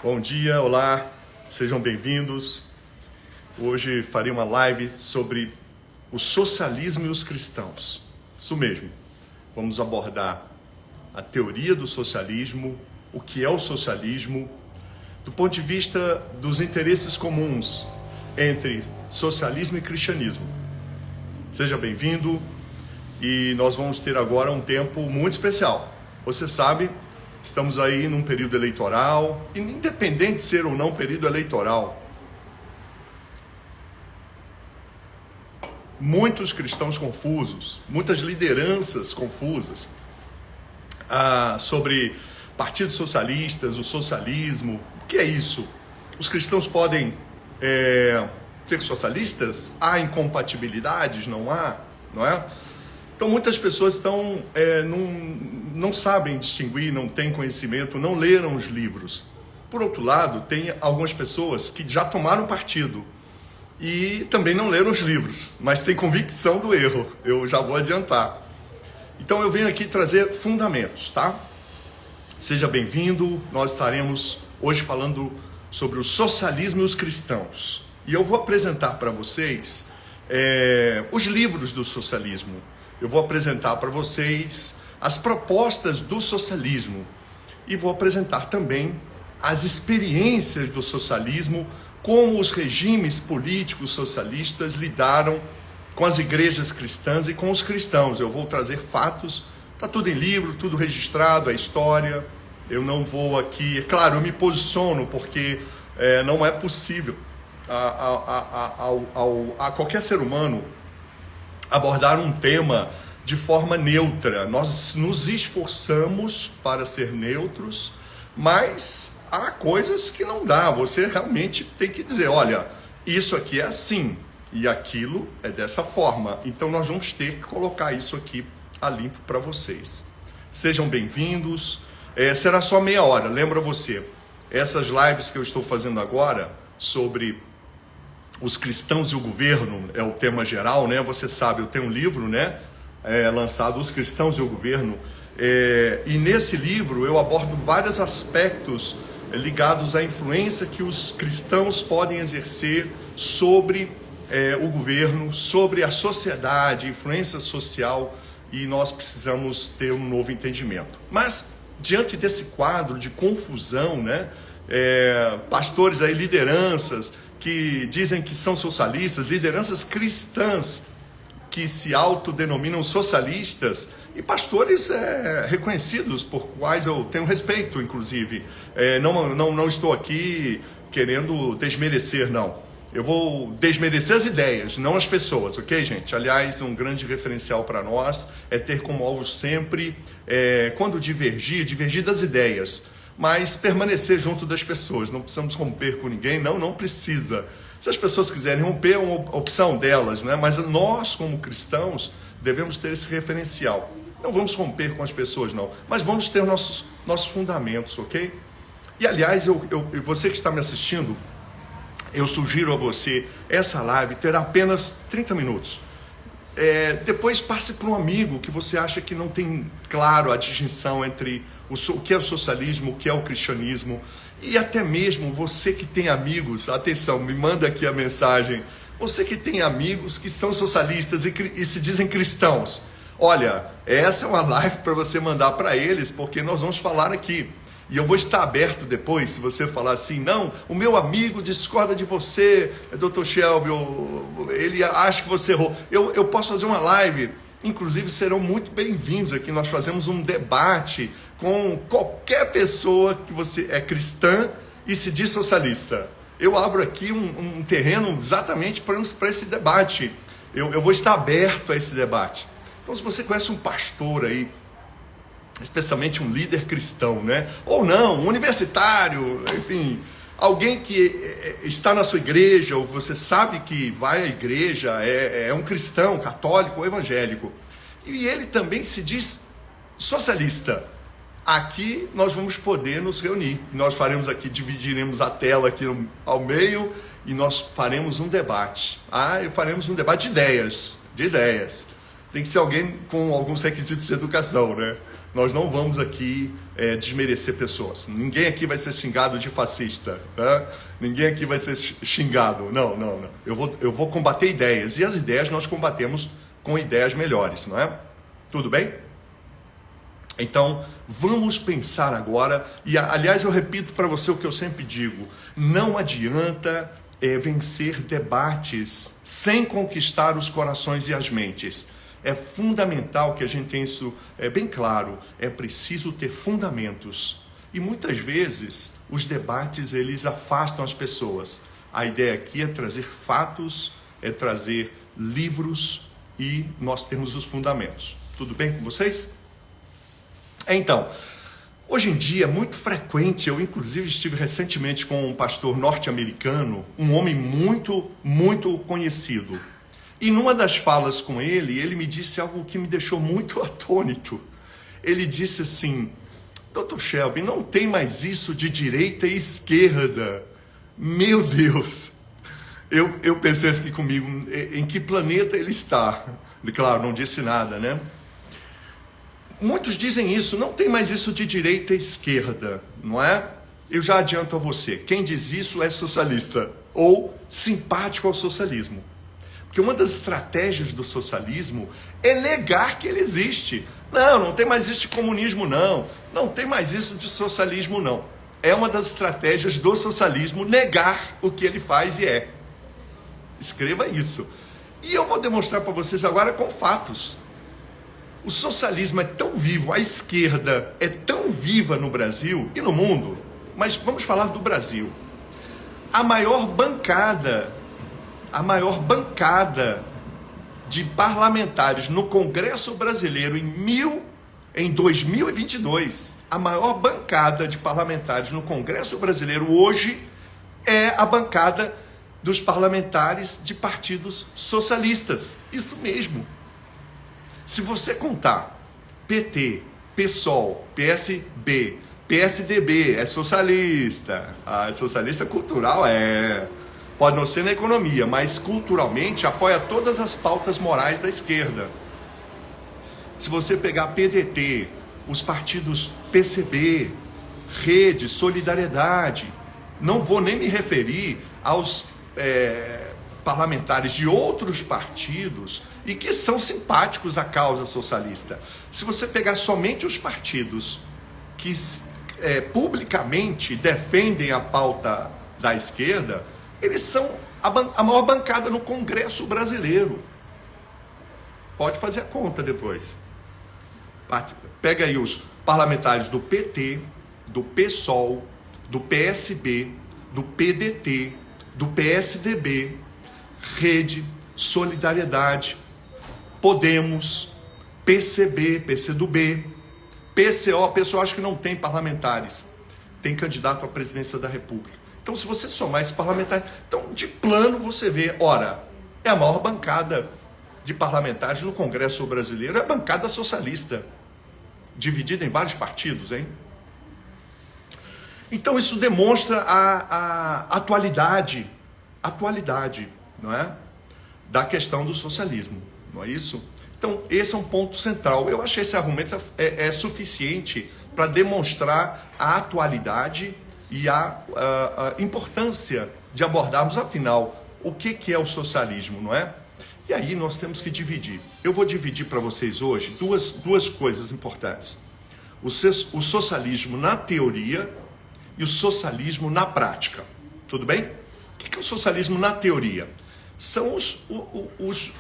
Bom dia, olá, sejam bem-vindos. Hoje farei uma live sobre o socialismo e os cristãos. Isso mesmo, vamos abordar a teoria do socialismo, o que é o socialismo, do ponto de vista dos interesses comuns entre socialismo e cristianismo. Seja bem-vindo e nós vamos ter agora um tempo muito especial. Você sabe, estamos aí num período eleitoral, e independente de ser ou não período eleitoral, muitos cristãos confusos, muitas lideranças confusas sobre partidos socialistas, o socialismo. O que é isso? Os cristãos podem ser socialistas? Há incompatibilidades? Não há? Não é? Então muitas pessoas não sabem distinguir, não têm conhecimento, não leram os livros. Por outro lado, tem algumas pessoas que já tomaram partido e também não leram os livros, mas têm convicção do erro. Eu já vou adiantar. Então eu venho aqui trazer fundamentos, tá? Seja bem-vindo. Nós estaremos hoje falando sobre o socialismo e os cristãos. E eu vou apresentar para vocês os livros do socialismo. Eu vou apresentar para vocês as propostas do socialismo e vou apresentar também as experiências do socialismo, como os regimes políticos socialistas lidaram com as igrejas cristãs e com os cristãos. Eu vou trazer fatos, está tudo em livro, tudo registrado, a história. Eu não vou aqui, é claro, eu me posiciono porque não é possível a qualquer ser humano abordar um tema de forma neutra. Nós nos esforçamos para ser neutros, mas há coisas que não dá. Você realmente tem que dizer, olha, isso aqui é assim e aquilo é dessa forma. Então nós vamos ter que colocar isso aqui a limpo para vocês. Sejam bem-vindos. Será só meia hora. Lembra você, essas lives que eu estou fazendo agora sobre os cristãos e o governo, é o tema geral, né? Você sabe, eu tenho um livro, né? Lançado, Os Cristãos e o Governo. E nesse livro eu abordo vários aspectos ligados à influência que os cristãos podem exercer sobre o governo, sobre a sociedade, influência social, e nós precisamos ter um novo entendimento. Mas, diante desse quadro de confusão, né? Pastores aí, lideranças que dizem que são socialistas, lideranças cristãs que se autodenominam socialistas, e pastores reconhecidos, por quais eu tenho respeito, inclusive. Não estou aqui querendo desmerecer, não. Eu vou desmerecer as ideias, não as pessoas, ok, gente? Aliás, um grande referencial para nós é ter como alvo sempre, quando divergir das ideias, mas permanecer junto das pessoas. Não precisamos romper com ninguém, não precisa. Se as pessoas quiserem romper, é uma opção delas, né? Mas nós, como cristãos, devemos ter esse referencial. Não vamos romper com as pessoas, não, mas vamos ter nossos fundamentos, ok? E, aliás, você que está me assistindo, eu sugiro a você, essa live terá apenas 30 minutos. Depois passe para um amigo que você acha que não tem claro a distinção entre o que é o socialismo, o que é o cristianismo, e até mesmo você que tem amigos, atenção, me manda aqui a mensagem, você que tem amigos que são socialistas e se dizem cristãos, olha, essa é uma live para você mandar para eles, porque nós vamos falar aqui. E eu vou estar aberto depois, se você falar assim, não, o meu amigo discorda de você, Dr. Shelby, ele acha que você errou. Eu posso fazer uma live, inclusive serão muito bem-vindos aqui, nós fazemos um debate com qualquer pessoa que você é cristã e se diz socialista. Eu abro aqui um terreno exatamente para esse debate. Eu vou estar aberto a esse debate. Então, se você conhece um pastor aí, especialmente um líder cristão, né? Ou não, um universitário, enfim, alguém que está na sua igreja, ou você sabe que vai à igreja, é um cristão, católico ou evangélico, e ele também se diz socialista. Aqui nós vamos poder nos reunir. Nós faremos aqui, dividiremos a tela aqui ao meio e nós faremos um debate. Faremos um debate de ideias. Tem que ser alguém com alguns requisitos de educação, né? Nós não vamos aqui desmerecer pessoas. Ninguém aqui vai ser xingado de fascista, tá? Ninguém aqui vai ser xingado. Não. Eu vou combater ideias. E as ideias nós combatemos com ideias melhores, não é? Tudo bem? Então, vamos pensar agora. E, aliás, eu repito para você o que eu sempre digo. Não adianta vencer debates sem conquistar os corações e as mentes. É fundamental que a gente tenha isso bem claro. É preciso ter fundamentos. E muitas vezes os debates eles afastam as pessoas. A ideia aqui é trazer fatos, é trazer livros e nós temos os fundamentos. Tudo bem com vocês? Então, hoje em dia é muito frequente, eu inclusive estive recentemente com um pastor norte-americano, um homem muito conhecido. E numa das falas com ele me disse algo que me deixou muito atônito. Ele disse assim: Dr. Shelby, não tem mais isso de direita e esquerda. Meu Deus! Eu pensei aqui comigo, em que planeta ele está? Claro, não disse nada, né? Muitos dizem isso, não tem mais isso de direita e esquerda, não é? Eu já adianto a você, quem diz isso é socialista ou simpático ao socialismo. Porque uma das estratégias do socialismo é negar que ele existe. Não tem mais isso de comunismo, não tem mais isso de socialismo, não. É uma das estratégias do socialismo negar o que ele faz e é. Escreva isso. E eu vou demonstrar para vocês agora com fatos. O socialismo é tão vivo, a esquerda é tão viva no Brasil e no mundo, mas vamos falar do Brasil. A maior bancada de parlamentares no Congresso Brasileiro em 2022, a maior bancada de parlamentares no Congresso Brasileiro hoje é a bancada dos parlamentares de partidos socialistas. Isso mesmo. Se você contar PT, PSOL, PSB, PSDB, é socialista. É socialista cultural, pode não ser na economia, mas culturalmente apoia todas as pautas morais da esquerda. Se você pegar PDT, os partidos PCB, Rede, Solidariedade, não vou nem me referir aos parlamentares de outros partidos e que são simpáticos à causa socialista. Se você pegar somente os partidos que publicamente defendem a pauta da esquerda, eles são a maior bancada no Congresso brasileiro. Pode fazer a conta depois. Pega aí os parlamentares do PT, do PSOL, do PSB, do PDT, do PSDB, Rede, Solidariedade, Podemos, PCB, PCdoB, PCO acho que não tem parlamentares, tem candidato à presidência da República. Então, se você somar esses parlamentares, então, de plano você vê, ora, é a maior bancada de parlamentares no Congresso brasileiro, é a bancada socialista, dividida em vários partidos, hein? Então, isso demonstra a atualidade, não é? Da questão do socialismo, não é isso? Então, esse é um ponto central. Eu achei esse argumento é suficiente para demonstrar a atualidade e a importância de abordarmos, afinal, o que é o socialismo, não é? E aí nós temos que dividir. Eu vou dividir para vocês hoje duas coisas importantes. O socialismo na teoria e o socialismo na prática. Tudo bem? O que é o socialismo na teoria? São os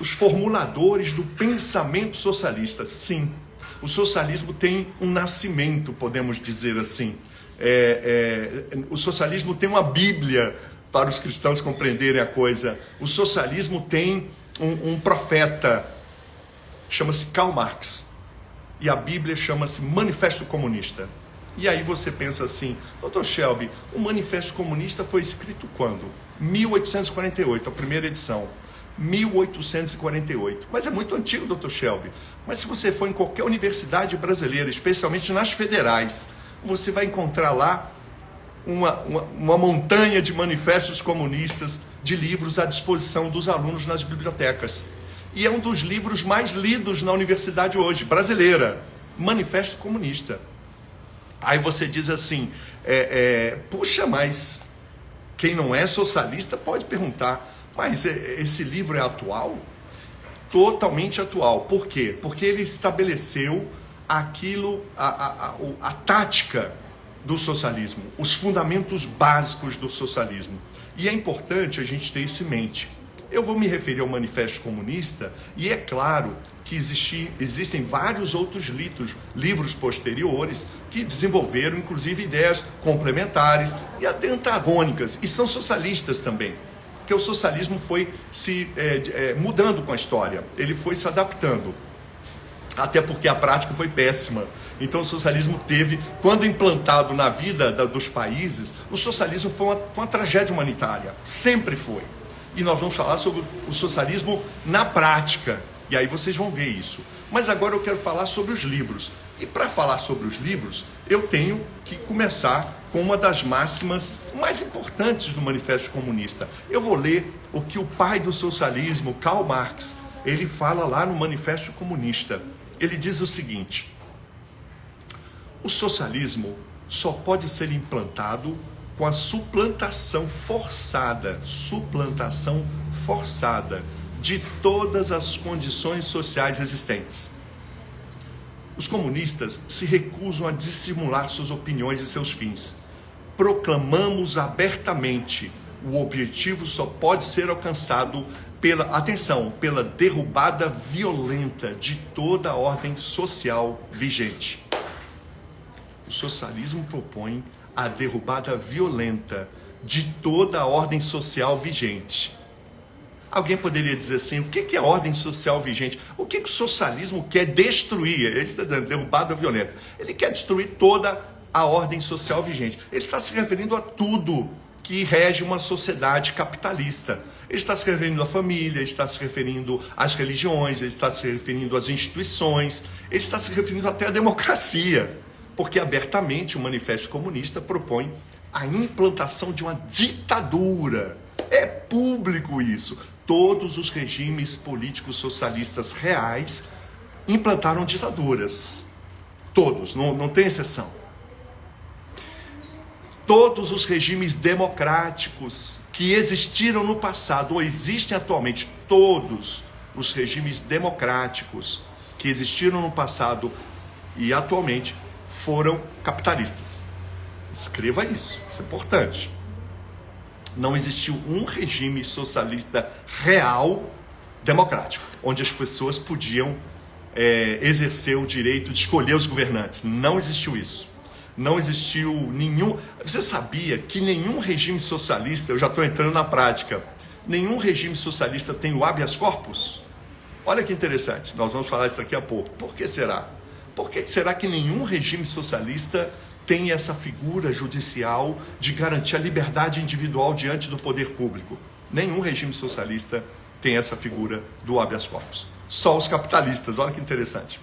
formuladores do pensamento socialista. Sim, o socialismo tem um nascimento, podemos dizer assim. O socialismo tem uma Bíblia para os cristãos compreenderem a coisa. O socialismo tem um profeta, chama-se Karl Marx. E a Bíblia chama-se Manifesto Comunista. E aí você pensa assim, Dr. Shelby, o Manifesto Comunista foi escrito quando? 1848, a primeira edição. 1848. Mas é muito antigo, Dr. Shelby. Mas se você for em qualquer universidade brasileira, especialmente nas federais, você vai encontrar lá uma montanha de manifestos comunistas, de livros à disposição dos alunos nas bibliotecas. E é um dos livros mais lidos na universidade hoje, brasileira. Manifesto Comunista. Aí você diz assim, puxa, mas quem não é socialista pode perguntar, mas esse livro é atual? Totalmente atual. Por quê? Porque ele estabeleceu aquilo, a tática do socialismo, os fundamentos básicos do socialismo. E é importante a gente ter isso em mente. Eu vou me referir ao Manifesto Comunista, e é claro que existem vários outros livros posteriores que desenvolveram, inclusive, ideias complementares e até antagônicas, e são socialistas também. Porque o socialismo foi se mudando com a história, ele foi se adaptando, até porque a prática foi péssima. Então o socialismo teve, quando implantado na vida dos países, o socialismo foi uma tragédia humanitária, sempre foi. E nós vamos falar sobre o socialismo na prática, e aí vocês vão ver isso. Mas agora eu quero falar sobre os livros. E para falar sobre os livros, eu tenho que começar com uma das máximas mais importantes do Manifesto Comunista. Eu vou ler o que o pai do socialismo, Karl Marx, ele fala lá no Manifesto Comunista. Ele diz o seguinte: o socialismo só pode ser implantado com a suplantação forçada de todas as condições sociais existentes. Os comunistas se recusam a dissimular suas opiniões e seus fins. Proclamamos abertamente: o objetivo só pode ser alcançado pela derrubada violenta de toda a ordem social vigente. O socialismo propõe a derrubada violenta de toda a ordem social vigente. Alguém poderia dizer assim, o que é a ordem social vigente? O que o socialismo quer destruir? Ele está dizendo derrubada violenta. Ele quer destruir toda a ordem social vigente. Ele está se referindo a tudo que rege uma sociedade capitalista. Ele está se referindo à família, ele está se referindo às religiões, ele está se referindo às instituições, ele está se referindo até à democracia. Porque abertamente o Manifesto Comunista propõe a implantação de uma ditadura. É público isso. Todos os regimes políticos socialistas reais implantaram ditaduras. Todos, não tem exceção. Todos os regimes democráticos que existiram no passado ou existem atualmente, todos os regimes democráticos que existiram no passado e atualmente foram capitalistas. Escreva isso é importante. Não existiu um regime socialista real democrático, onde as pessoas podiam exercer o direito de escolher os governantes. Não existiu isso. Não existiu nenhum... Você sabia que nenhum regime socialista, eu já estou entrando na prática, nenhum regime socialista tem o habeas corpus? Olha que interessante, nós vamos falar isso daqui a pouco. Por que será? Por que será que nenhum regime socialista tem essa figura judicial de garantir a liberdade individual diante do poder público? Nenhum regime socialista tem essa figura do habeas corpus. Só os capitalistas, olha que interessante.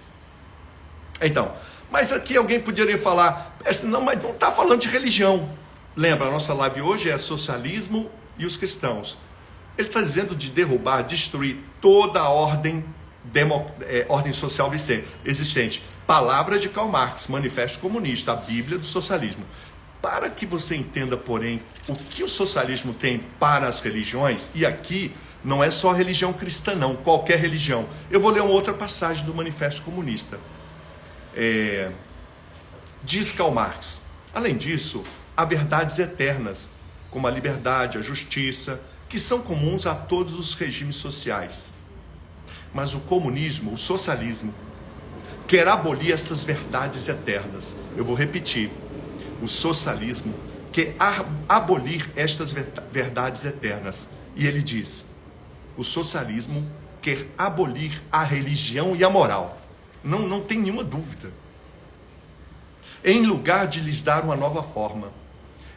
Então, mas aqui alguém poderia falar, não, mas não está falando de religião. Lembra, a nossa live hoje é socialismo e os cristãos. Ele está dizendo de derrubar, destruir toda a ordem social existente. Palavra de Karl Marx, Manifesto Comunista, a Bíblia do socialismo. Para que você entenda, porém, o que o socialismo tem para as religiões, e aqui não é só a religião cristã não, qualquer religião. Eu vou ler uma outra passagem do Manifesto Comunista. Diz Karl Marx: além disso, há verdades eternas, como a liberdade, a justiça, que são comuns a todos os regimes sociais. Mas o comunismo, o socialismo, quer abolir estas verdades eternas. Eu vou repetir. O socialismo quer abolir estas verdades eternas. E ele diz: o socialismo quer abolir a religião e a moral. Não tem nenhuma dúvida. Em lugar de lhes dar uma nova forma.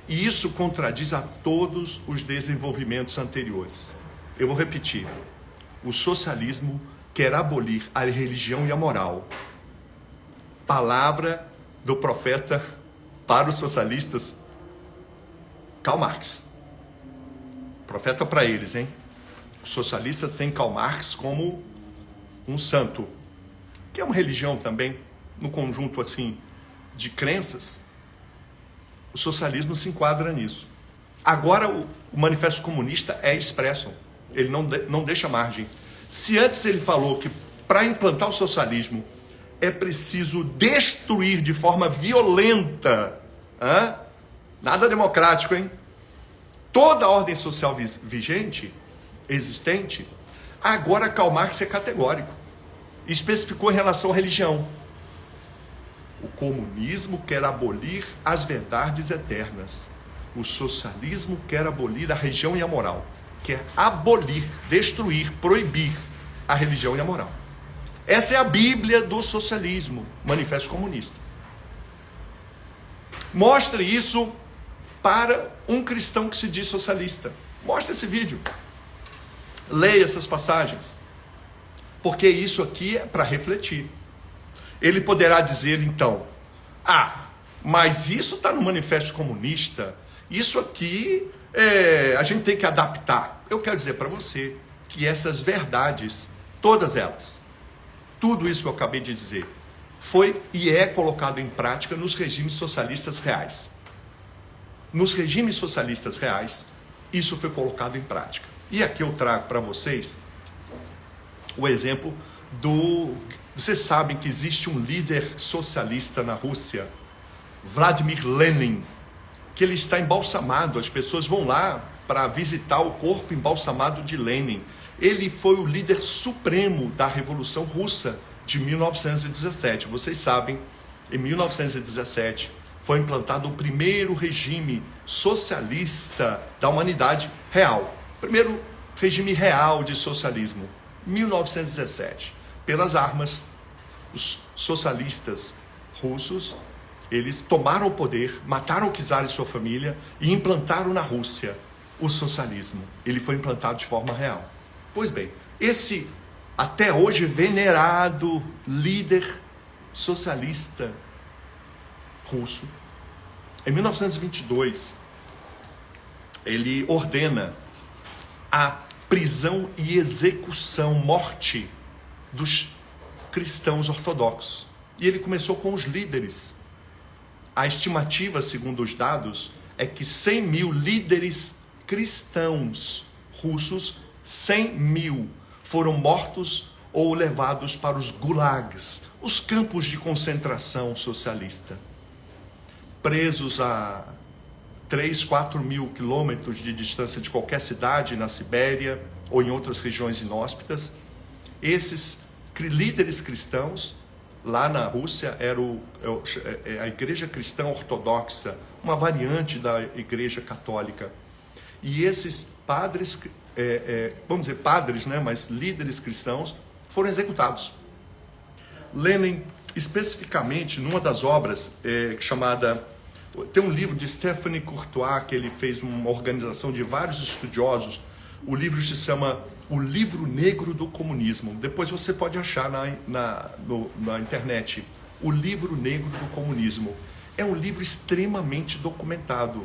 E isso contradiz a todos os desenvolvimentos anteriores. Eu vou repetir. O socialismo quer abolir a religião e a moral. Palavra do profeta para os socialistas, Karl Marx. Profeta para eles, hein? Os socialistas têm Karl Marx como um santo, que é uma religião também, no conjunto assim de crenças, o socialismo se enquadra nisso. Agora o Manifesto Comunista é expresso, ele não deixa margem. Se antes ele falou que para implantar o socialismo é preciso destruir de forma violenta, nada democrático, hein? Toda a ordem social vigente, existente, agora Karl Marx é categórico. Especificou em relação à religião. O comunismo quer abolir as verdades eternas. O socialismo quer abolir a religião e a moral. Quer abolir, destruir, proibir a religião e a moral. Essa é a Bíblia do socialismo, Manifesto Comunista. Mostre isso para um cristão que se diz socialista. Mostre esse vídeo. Leia essas passagens. Porque isso aqui é para refletir. Ele poderá dizer então, mas isso está no Manifesto Comunista, isso aqui a gente tem que adaptar. Eu quero dizer para você que essas verdades, todas elas, tudo isso que eu acabei de dizer, foi e é colocado em prática nos regimes socialistas reais. Nos regimes socialistas reais, isso foi colocado em prática. E aqui eu trago para vocês o exemplo do... Vocês sabem que existe um líder socialista na Rússia, Vladimir Lenin, que ele está embalsamado. As pessoas vão lá para visitar o corpo embalsamado de Lenin. Ele foi o líder supremo da Revolução Russa de 1917. Vocês sabem, em 1917 foi implantado o primeiro regime socialista da humanidade real. Primeiro regime real de socialismo, 1917. Pelas armas, os socialistas russos, eles tomaram o poder, mataram o czar e sua família e implantaram na Rússia o socialismo. Ele foi implantado de forma real. Pois bem, esse até hoje venerado líder socialista russo, em 1922, ele ordena a prisão e execução, morte dos cristãos ortodoxos. E ele começou com os líderes. A estimativa, segundo os dados, é que 100 mil líderes cristãos russos, 100 mil, foram mortos ou levados para os gulags, os campos de concentração socialista. Presos a 3, 4 mil quilômetros de distância de qualquer cidade, na Sibéria ou em outras regiões inóspitas. Esses líderes cristãos, lá na Rússia, era a igreja cristã ortodoxa, uma variante da igreja católica. E esses padres, vamos dizer padres, né, mas líderes cristãos, foram executados. Lenin, especificamente, numa das obras chamada... Tem um livro de Stéphane Courtois, que ele fez uma organização de vários estudiosos. O livro se chama O Livro Negro do Comunismo. Depois você pode achar na internet. O Livro Negro do Comunismo. É um livro extremamente documentado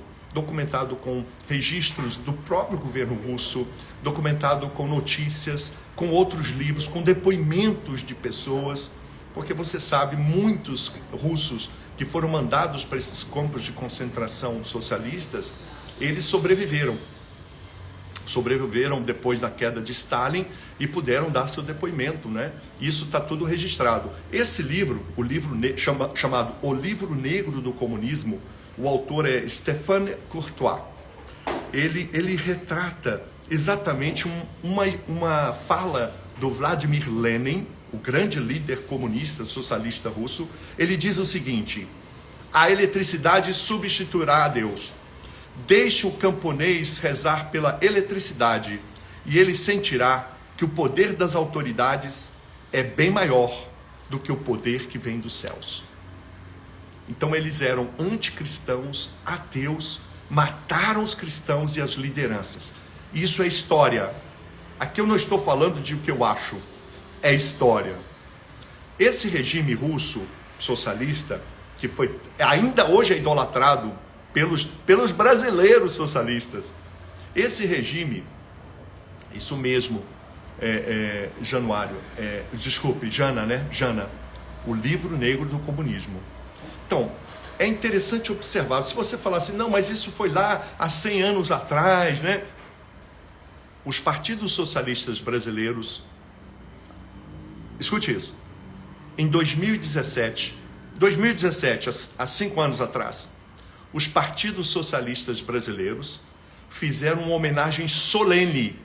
com registros do próprio governo russo, documentado com notícias, com outros livros, com depoimentos de pessoas, porque você sabe, muitos russos que foram mandados para esses campos de concentração socialistas, eles sobreviveram depois da queda de Stalin e puderam dar seu depoimento, né? Isso está tudo registrado. Esse livro, chamado O Livro Negro do Comunismo, o autor é Stéphane Courtois. Ele retrata exatamente uma fala do Vladimir Lenin, o grande líder comunista socialista russo. Ele diz o seguinte: a eletricidade substituirá a Deus. Deixe o camponês rezar pela eletricidade e ele sentirá que o poder das autoridades é bem maior do que o poder que vem dos céus. Então eles eram anticristãos, ateus, mataram os cristãos e as lideranças. Isso é história. Aqui eu não estou falando de o que eu acho, é história. Esse regime russo socialista, que foi ainda hoje é idolatrado pelos brasileiros socialistas, esse regime, isso mesmo, Jana, né? Jana. o livro negro do comunismo. Então, é interessante observar, se você falar assim, não, mas isso foi lá há 100 anos atrás, né? Os partidos socialistas brasileiros, escute isso, em 2017, há 5 anos atrás, os partidos socialistas brasileiros fizeram uma homenagem solene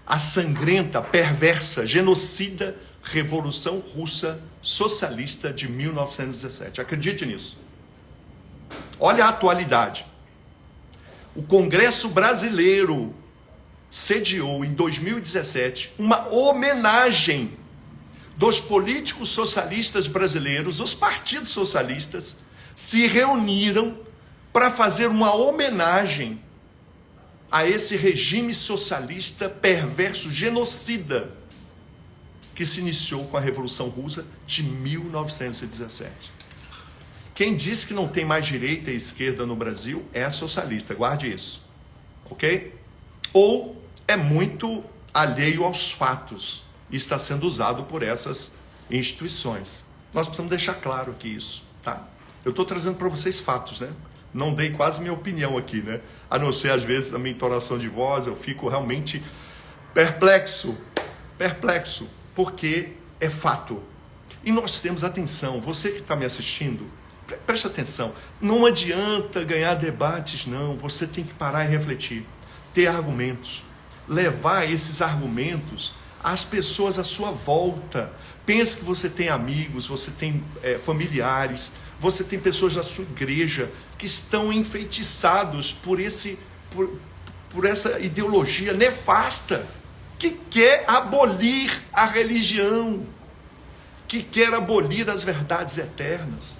à sangrenta, perversa, genocida Revolução Russa Socialista de 1917. Acredite nisso. Olha a atualidade. O Congresso Brasileiro sediou em 2017 uma homenagem dos políticos socialistas brasileiros. Os partidos socialistas se reuniram para fazer uma homenagem a esse regime socialista perverso, genocida, que se iniciou com a Revolução Russa de 1917. Quem diz que não tem mais direita e esquerda no Brasil é socialista, guarde isso, ok? Ou é muito alheio aos fatos e está sendo usado por essas instituições. Nós precisamos deixar claro aqui isso, tá? Eu estou trazendo para vocês fatos, né? Não dei quase minha opinião aqui, né? A não ser, às vezes, na minha entonação de voz, eu fico realmente perplexo, porque é fato. E nós temos atenção, você que está me assistindo, preste atenção, não adianta ganhar debates, não, você tem que parar e refletir, ter argumentos, levar esses argumentos às pessoas à sua volta. Pense que você tem amigos, você tem familiares, você tem pessoas da sua igreja que estão enfeitiçados por essa ideologia nefasta, que quer abolir a religião, que quer abolir as verdades eternas.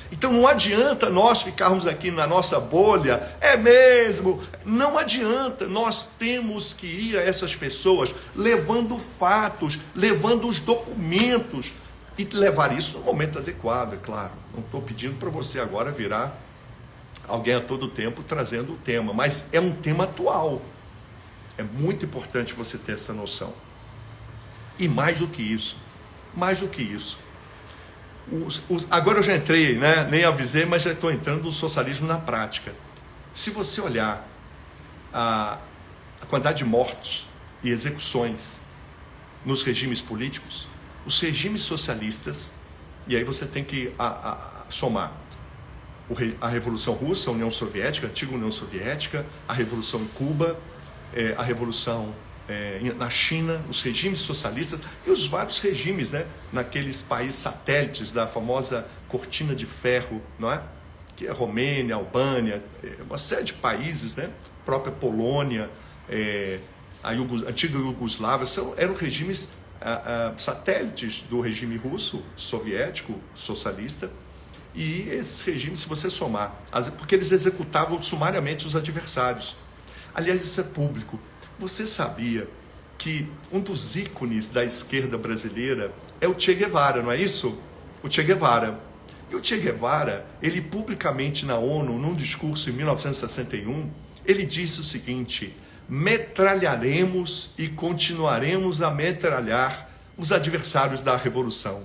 Então não adianta nós ficarmos aqui na nossa bolha, é mesmo, não adianta, nós temos que ir a essas pessoas levando fatos, levando os documentos, e levar isso no momento adequado, é claro. Não estou pedindo para você agora virar alguém a todo tempo trazendo o tema, mas é um tema atual. É muito importante você ter essa noção. E mais do que isso, agora eu já entrei, né? Nem avisei, mas já estou entrando no socialismo na prática. Se você olhar a quantidade de mortos e execuções nos regimes políticos, os regimes socialistas, e aí você tem que somar a Revolução Russa, a União Soviética, a antiga União Soviética, a Revolução em Cuba, a Revolução na China, os regimes socialistas e os vários regimes, né, naqueles países satélites da famosa cortina de ferro, não é? Que é Romênia, Albânia, uma série de países, né? Própria Polônia, a antiga Iugoslávia, eram regimes satélites do regime russo, soviético, socialista. E esses regimes, se você somar, porque eles executavam sumariamente os adversários. Aliás, isso é público. Você sabia que um dos ícones da esquerda brasileira é o Che Guevara, não é isso? O Che Guevara. E o Che Guevara, ele publicamente na ONU, num discurso em 1961, ele disse o seguinte: metralharemos e continuaremos a metralhar os adversários da revolução.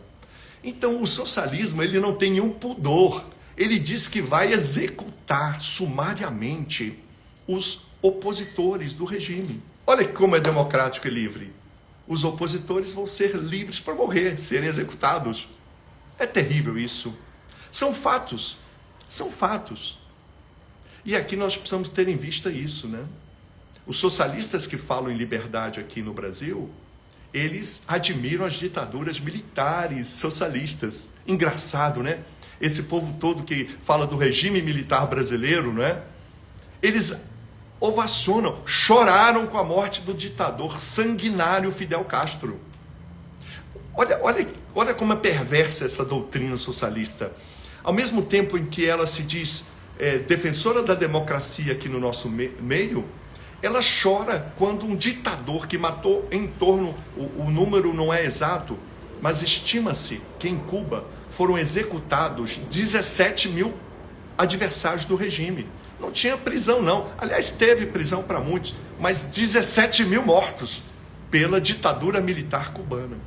Então o socialismo, ele não tem nenhum pudor. Ele diz que vai executar sumariamente os opositores do regime. Olha como é democrático e livre. Os opositores vão ser livres para morrer, serem executados. É terrível isso. São fatos. E aqui nós precisamos ter em vista isso, né? Os socialistas que falam em liberdade aqui no Brasil, eles admiram as ditaduras militares socialistas. Engraçado, né? Esse povo todo que fala do regime militar brasileiro, não é? Eles ovacionam, choraram com a morte do ditador sanguinário Fidel Castro. Olha como é perversa essa doutrina socialista. Ao mesmo tempo em que ela se diz defensora da democracia aqui no nosso meio, ela chora quando um ditador que matou em torno, o número não é exato, mas estima-se que em Cuba foram executados 17 mil adversários do regime. Não tinha prisão não, aliás teve prisão para muitos, mas 17 mil mortos pela ditadura militar cubana.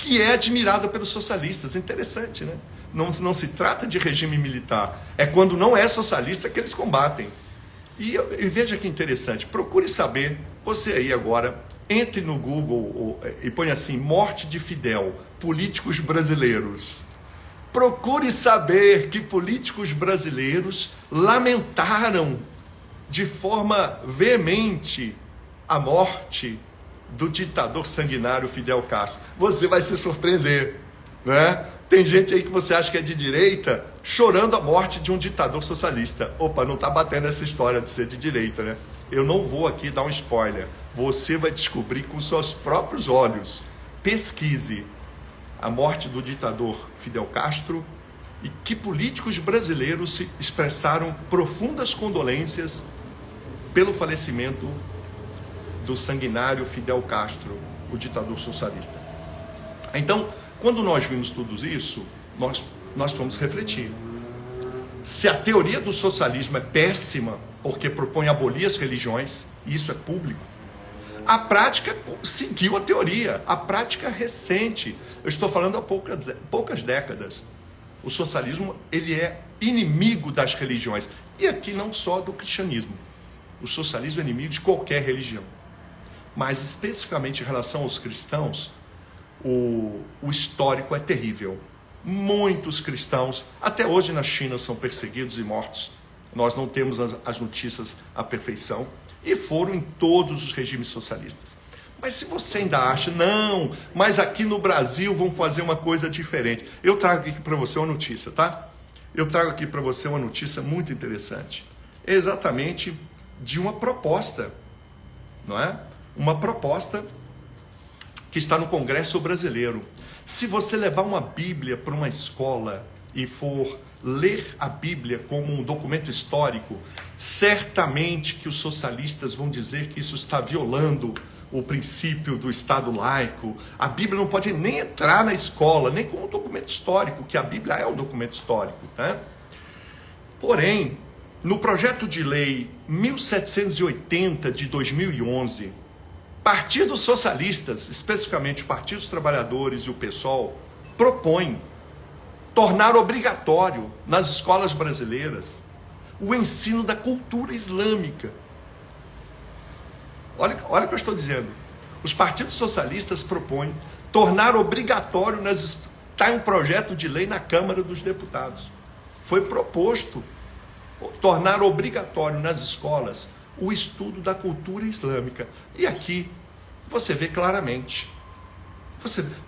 que é admirada pelos socialistas. Interessante, né? Não se trata de regime militar. É quando não é socialista que eles combatem. E veja que interessante, procure saber, você aí agora, entre no Google e põe assim, morte de Fidel, políticos brasileiros. Procure saber que políticos brasileiros lamentaram de forma veemente a morte do ditador sanguinário Fidel Castro. Você vai se surpreender, né? Tem gente aí que você acha que é de direita chorando a morte de um ditador socialista. Opa, não está batendo essa história de ser de direita, né? Eu não vou aqui dar um spoiler. Você vai descobrir com seus próprios olhos. Pesquise a morte do ditador Fidel Castro e que políticos brasileiros se expressaram profundas condolências pelo falecimento do sanguinário Fidel Castro, o ditador socialista. Então, quando nós vimos tudo isso, nós fomos refletir. Se a teoria do socialismo é péssima, porque propõe abolir as religiões, e isso é público, a prática seguiu a teoria, a prática recente. Eu estou falando há poucas décadas. O socialismo, ele é inimigo das religiões. E aqui não só do cristianismo. O socialismo é inimigo de qualquer religião. Mas especificamente em relação aos cristãos, o histórico é terrível. Muitos cristãos, até hoje na China, são perseguidos e mortos. Nós não temos as notícias à perfeição. E foram em todos os regimes socialistas. Mas se você ainda acha, não, mas aqui no Brasil vão fazer uma coisa diferente. Eu trago aqui para você uma notícia, tá? Eu trago aqui para você uma notícia muito interessante. É exatamente de uma proposta, não é? Uma proposta que está no Congresso brasileiro. Se você levar uma Bíblia para uma escola e for ler a Bíblia como um documento histórico, certamente que os socialistas vão dizer que isso está violando o princípio do Estado laico. A Bíblia não pode nem entrar na escola, nem como documento histórico, que a Bíblia é um documento histórico, né? Porém, no projeto de lei 1780 de 2011, partidos socialistas, especificamente o Partido dos Trabalhadores e o PSOL, propõem tornar obrigatório nas escolas brasileiras o ensino da cultura islâmica. Olha o que eu estou dizendo. Os partidos socialistas propõem tornar obrigatório, está em um projeto de lei na Câmara dos Deputados. Foi proposto tornar obrigatório nas escolas o estudo da cultura islâmica. E aqui você vê claramente,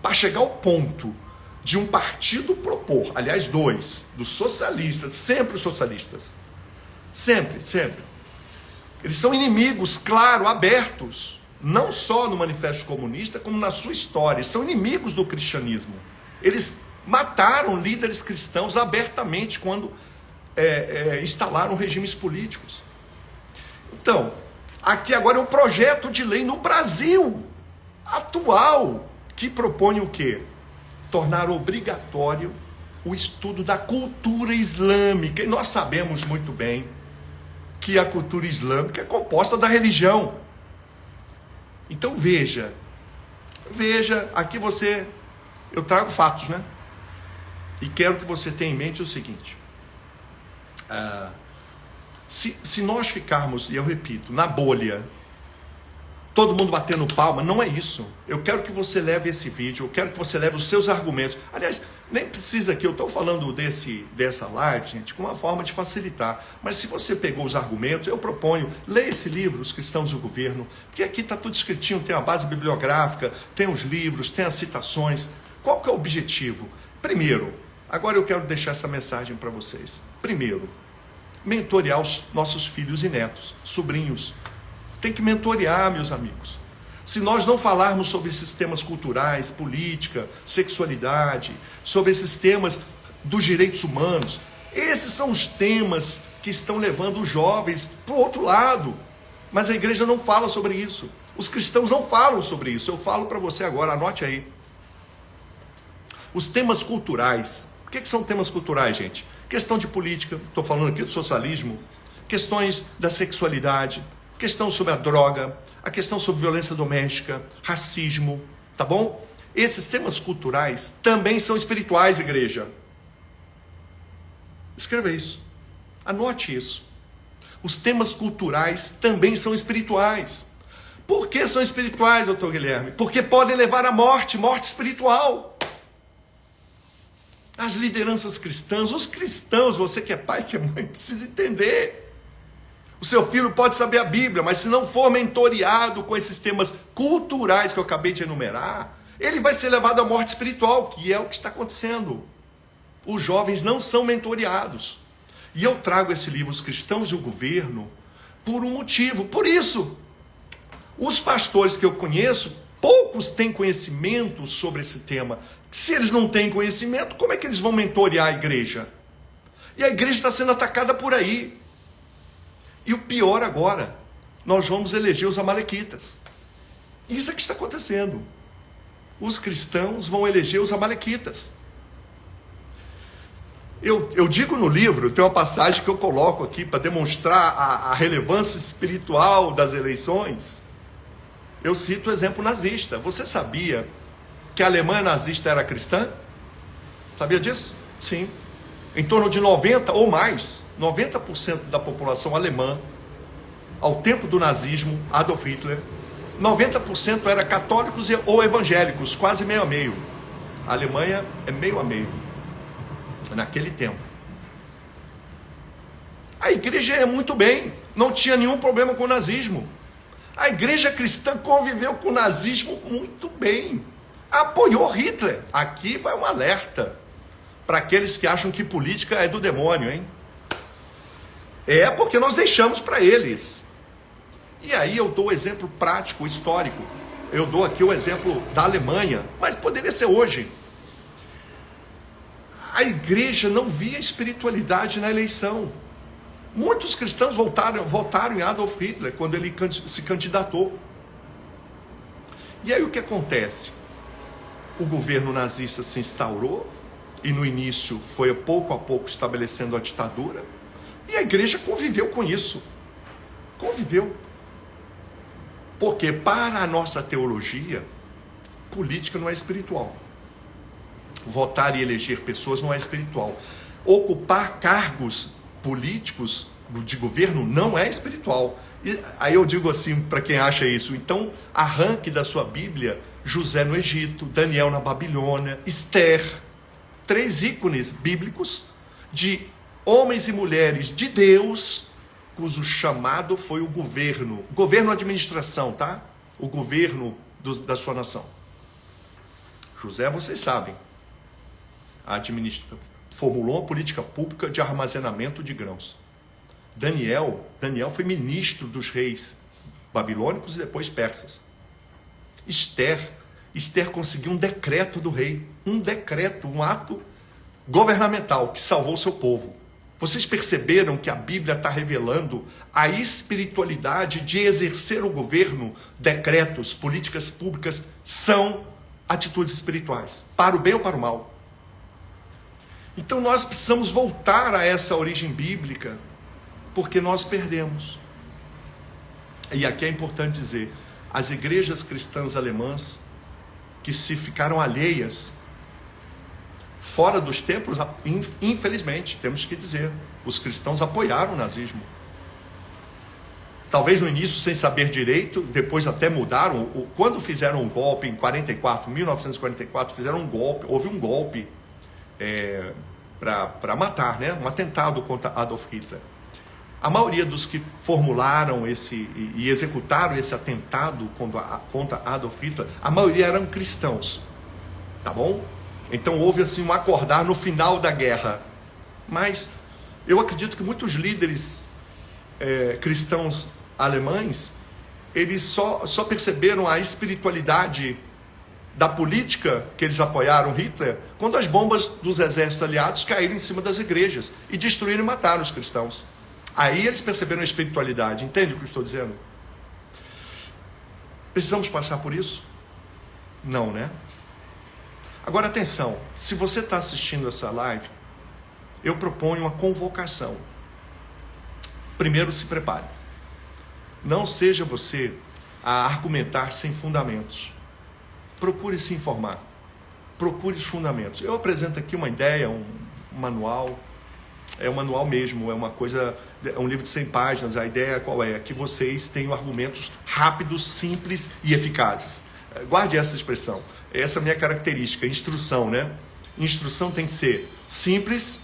para chegar ao ponto de um partido propor, aliás, dois, dos socialistas, sempre os socialistas, sempre. Eles são inimigos, claro, abertos, não só no Manifesto Comunista, como na sua história, são inimigos do cristianismo. Eles mataram líderes cristãos abertamente quando instalaram regimes políticos. Então, aqui agora é um projeto de lei no Brasil atual que propõe o quê? Tornar obrigatório o estudo da cultura islâmica. E nós sabemos muito bem que a cultura islâmica é composta da religião. Então veja, aqui eu trago fatos, né? E quero que você tenha em mente o seguinte, se nós ficarmos, e eu repito, na bolha, todo mundo batendo palma, não é isso. Eu quero que você leve esse vídeo, eu quero que você leve os seus argumentos. Aliás, nem precisa que eu estou falando dessa live, gente, com uma forma de facilitar. Mas se você pegou os argumentos, eu proponho, leia esse livro, Os Cristãos e o Governo, porque aqui está tudo escritinho, tem a base bibliográfica, tem os livros, tem as citações. Qual que é o objetivo? Primeiro, agora eu quero deixar essa mensagem para vocês. Primeiro, mentorear os nossos filhos e netos, sobrinhos. Tem que mentorear, meus amigos. Se nós não falarmos sobre esses temas culturais, política, sexualidade, sobre esses temas dos direitos humanos, esses são os temas que estão levando os jovens para o outro lado. Mas a igreja não fala sobre isso. Os cristãos não falam sobre isso. Eu falo para você agora, anote aí. Os temas culturais. O que são temas culturais, gente? Questão de política, estou falando aqui do socialismo, questões da sexualidade, questão sobre a droga, a questão sobre violência doméstica, racismo, tá bom? Esses temas culturais também são espirituais, igreja. Escreva isso. Anote isso. Os temas culturais também são espirituais. Por que são espirituais, doutor Guilherme? Porque podem levar à morte, morte espiritual. As lideranças cristãs, os cristãos, você que é pai, que é mãe, precisa entender. O seu filho pode saber a Bíblia, mas se não for mentoreado com esses temas culturais que eu acabei de enumerar, ele vai ser levado à morte espiritual, que é o que está acontecendo. Os jovens não são mentoreados. E eu trago esse livro, Os Cristãos e o Governo, por um motivo. Por isso, os pastores que eu conheço, poucos têm conhecimento sobre esse tema. Se eles não têm conhecimento, como é que eles vão mentorear a igreja? E a igreja está sendo atacada por aí. E o pior agora, nós vamos eleger os amalequitas. Isso é que está acontecendo. Os cristãos vão eleger os amalequitas. Eu digo no livro, tem uma passagem que eu coloco aqui para demonstrar a relevância espiritual das eleições. Eu cito o exemplo nazista. Você sabia que a Alemanha nazista era cristã? Sabia disso? Sim. Em torno de 90% ou mais, 90% da população alemã, ao tempo do nazismo, Adolf Hitler, 90% era católicos ou evangélicos, quase meio a meio. A Alemanha é meio a meio, naquele tempo. A igreja ia muito bem, não tinha nenhum problema com o nazismo. A igreja cristã conviveu com o nazismo muito bem, apoiou Hitler. Aqui vai um alerta para aqueles que acham que política é do demônio, hein? É porque nós deixamos para eles. E aí eu dou o exemplo prático, histórico. Eu dou aqui o exemplo da Alemanha, mas poderia ser hoje. A igreja não via espiritualidade na eleição. Muitos cristãos votaram em Adolf Hitler quando ele se candidatou. E aí o que acontece? O governo nazista se instaurou, e no início foi pouco a pouco estabelecendo a ditadura, e a igreja conviveu com isso. Conviveu. Porque para a nossa teologia, política não é espiritual. Votar e eleger pessoas não é espiritual. Ocupar cargos políticos de governo não é espiritual. E aí eu digo assim, para quem acha isso, então arranque da sua Bíblia José no Egito, Daniel na Babilônia, Esther, 3 ícones bíblicos de homens e mulheres de Deus, cujo chamado foi o governo administração, tá? O governo da sua nação. José, vocês sabem, formulou uma política pública de armazenamento de grãos. Daniel foi ministro dos reis babilônicos e depois persas. Esther conseguiu um decreto do rei, um ato governamental que salvou o seu povo. Vocês perceberam que a Bíblia está revelando a espiritualidade de exercer o governo? Decretos, políticas públicas são atitudes espirituais, para o bem ou para o mal. Então nós precisamos voltar a essa origem bíblica, porque nós perdemos. E aqui é importante dizer, as igrejas cristãs alemãs que se ficaram alheias fora dos templos, infelizmente, temos que dizer, os cristãos apoiaram o nazismo. Talvez no início sem saber direito, depois até mudaram. Quando fizeram um golpe em 1944, fizeram um golpe, houve um golpe para matar, né? Um atentado contra Adolf Hitler. A maioria dos que formularam e executaram esse atentado contra Adolf Hitler, a maioria eram cristãos, tá bom? Então houve assim um acordar no final da guerra. Mas eu acredito que muitos líderes cristãos alemães, eles só perceberam a espiritualidade da política que eles apoiaram Hitler quando as bombas dos exércitos aliados caíram em cima das igrejas e destruíram e mataram os cristãos. Aí eles perceberam a espiritualidade. Entende o que eu estou dizendo? Precisamos passar por isso? Não, né? Agora atenção, se você está assistindo essa live, eu proponho uma convocação. Primeiro, se prepare. Não seja você a argumentar sem fundamentos. Procure se informar. procure os fundamentos. Eu apresento aqui uma ideia, um manual, é um manual mesmo, é uma coisa, é um livro de 100 páginas, a ideia qual é? Que vocês tenham argumentos rápidos, simples e eficazes. Guarde essa expressão, essa é a minha característica, instrução, né? Instrução tem que ser simples,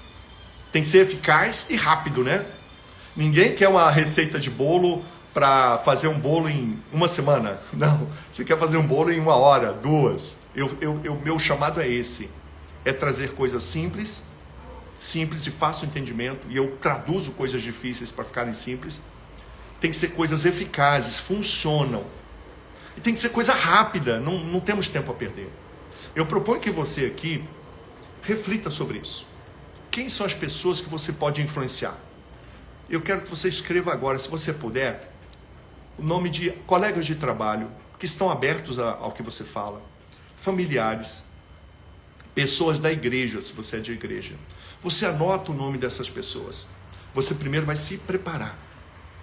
tem que ser eficaz e rápido, né? Ninguém quer uma receita de bolo para fazer um bolo em uma semana. Não, você quer fazer um bolo em 1 hora, 2. Meu chamado é esse, é trazer coisas simples de fácil entendimento, e eu traduzo coisas difíceis para ficarem simples. Tem que ser coisas eficazes, funcionam. E tem que ser coisa rápida, não temos tempo a perder. Eu proponho que você aqui reflita sobre isso. Quem são as pessoas que você pode influenciar? Eu quero que você escreva agora, se você puder, o nome de colegas de trabalho que estão abertos ao que você fala, familiares, pessoas da igreja, se você é de igreja. Você anota o nome dessas pessoas. Você primeiro vai se preparar.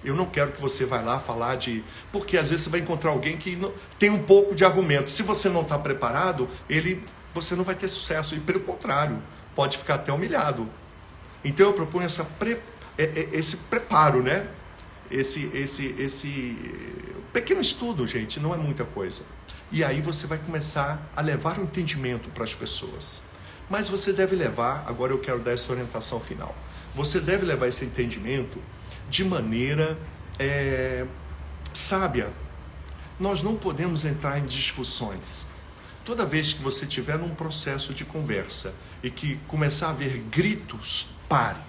Eu não quero que você vá lá falar de... Porque às vezes você vai encontrar alguém que tem um pouco de argumento. Se você não está preparado, você não vai ter sucesso. E pelo contrário, pode ficar até humilhado. Então eu proponho esse preparo, né? Esse pequeno estudo, gente, não é muita coisa. E aí você vai começar a levar o entendimento para as pessoas. Mas você deve levar, agora eu quero dar essa orientação final, você deve levar esse entendimento de maneira sábia. Nós não podemos entrar em discussões. Toda vez que você estiver num processo de conversa e que começar a haver gritos, pare.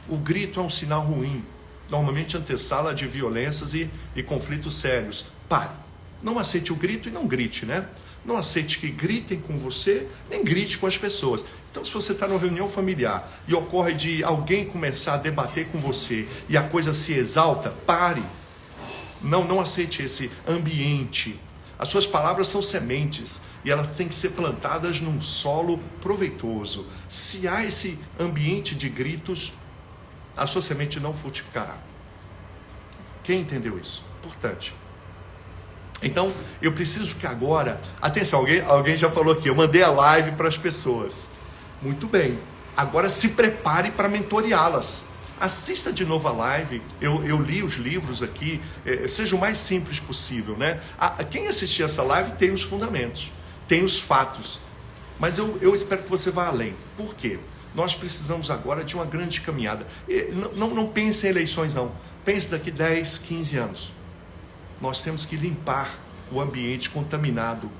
O grito é um sinal ruim. Normalmente antessala de violências e conflitos sérios. Pare. Não aceite o grito e não grite, né? Não aceite que gritem com você, nem grite com as pessoas. Então, se você está numa reunião familiar e ocorre de alguém começar a debater com você e a coisa se exalta, pare. Não aceite esse ambiente. As suas palavras são sementes e elas têm que ser plantadas num solo proveitoso. Se há esse ambiente de gritos, a sua semente não frutificará. Quem entendeu isso? Importante. Então, eu preciso que agora... Atenção, alguém já falou aqui, eu mandei a live para as pessoas. Muito bem. Agora se prepare para mentoreá-las. Assista de novo a live. Eu li os livros aqui. Seja o mais simples possível, né? Quem assistir essa live tem os fundamentos, tem os fatos. Mas eu espero que você vá além. Por quê? Nós precisamos agora de uma grande caminhada. Não pense em eleições, não. Pense daqui 10, 15 anos. Nós temos que limpar o ambiente contaminado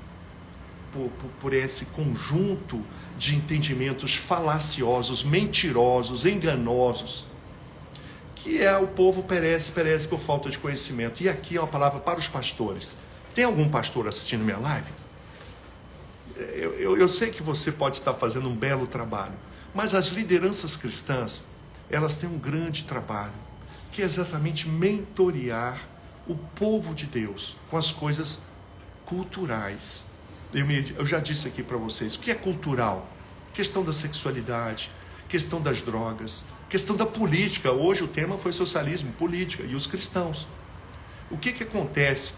por esse conjunto de entendimentos falaciosos, mentirosos, enganosos, que o povo perece por falta de conhecimento. E aqui é uma palavra para os pastores. Tem algum pastor assistindo minha live? Eu sei que você pode estar fazendo um belo trabalho, mas as lideranças cristãs, elas têm um grande trabalho, que é exatamente mentorear o povo de Deus com as coisas culturais. Eu já disse aqui para vocês, o que é cultural? Questão da sexualidade, questão das drogas, questão da política. Hoje o tema foi socialismo, política e os cristãos. O que acontece?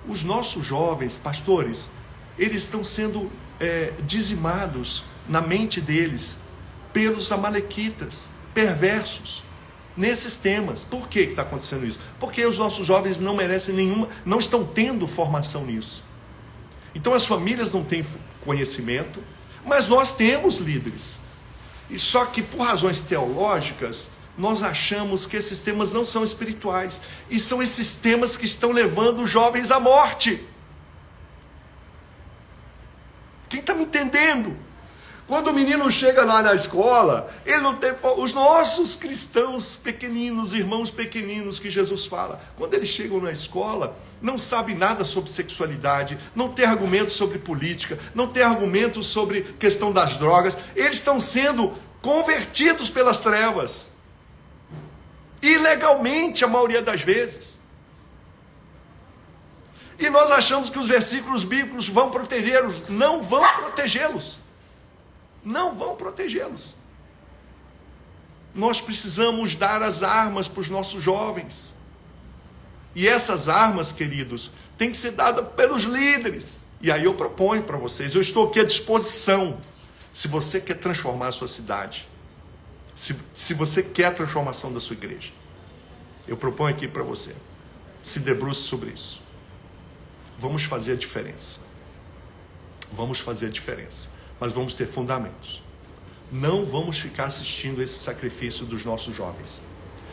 Os nossos jovens pastores, eles estão sendo dizimados na mente deles pelos amalequitas, perversos, nesses temas. Por que está acontecendo isso? Porque os nossos jovens não merecem não estão tendo formação nisso. Então as famílias não têm conhecimento, mas nós temos líderes. E só que por razões teológicas, nós achamos que esses temas não são espirituais. E são esses temas que estão levando os jovens à morte. Quem está me entendendo? Quando o menino chega lá na escola, ele não tem... Os nossos cristãos pequeninos, irmãos pequeninos que Jesus fala, quando eles chegam na escola, não sabem nada sobre sexualidade, não tem argumentos sobre política, não tem argumentos sobre questão das drogas, eles estão sendo convertidos pelas trevas. Ilegalmente, a maioria das vezes. E nós achamos que os versículos bíblicos vão protegê-los. Não vão protegê-los. Não vão protegê-los. Nós precisamos dar as armas para os nossos jovens. E essas armas, queridos, têm que ser dadas pelos líderes. E aí eu proponho para vocês, eu estou aqui à disposição. Se você quer transformar a sua cidade, se você quer a transformação da sua igreja, eu proponho aqui para você, se debruce sobre isso. Vamos fazer a diferença. Vamos fazer a diferença. Mas vamos ter fundamentos. Não vamos ficar assistindo esse sacrifício dos nossos jovens.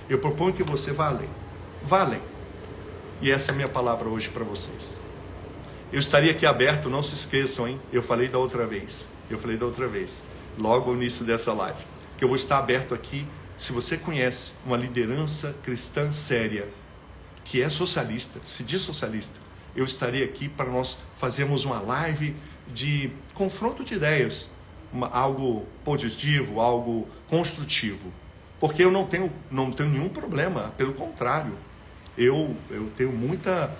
Eu proponho que você vá além. Vá além. E essa é a minha palavra hoje para vocês. Eu estaria aqui aberto, não se esqueçam, hein? Eu falei da outra vez, logo no início dessa live, que eu vou estar aberto aqui, se você conhece uma liderança cristã séria, que é socialista, se diz socialista, eu estaria aqui para nós fazermos uma live de confronto de ideias, algo positivo, algo construtivo, porque eu não tenho nenhum problema, pelo contrário, eu tenho muita...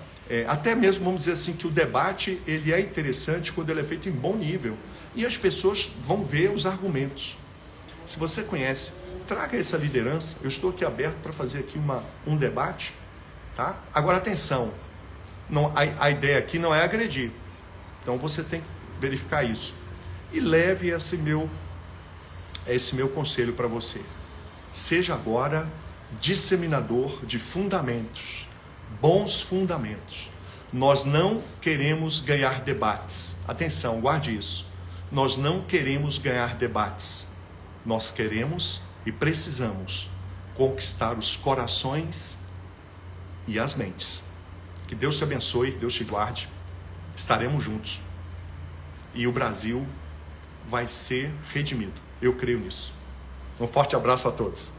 até mesmo, vamos dizer assim, que o debate ele é interessante quando ele é feito em bom nível. E as pessoas vão ver os argumentos. Se você conhece, traga essa liderança. Eu estou aqui aberto para fazer aqui um debate. Tá? Agora, atenção. A ideia aqui não é agredir. Então, você tem que verificar isso. E leve esse meu conselho para você. Seja agora disseminador de fundamentos. Bons fundamentos. Nós não queremos ganhar debates. Atenção, guarde isso. Nós não queremos ganhar debates. Nós queremos e precisamos conquistar os corações e as mentes. Que Deus te abençoe, Deus te guarde. Estaremos juntos. E o Brasil vai ser redimido. Eu creio nisso. Um forte abraço a todos.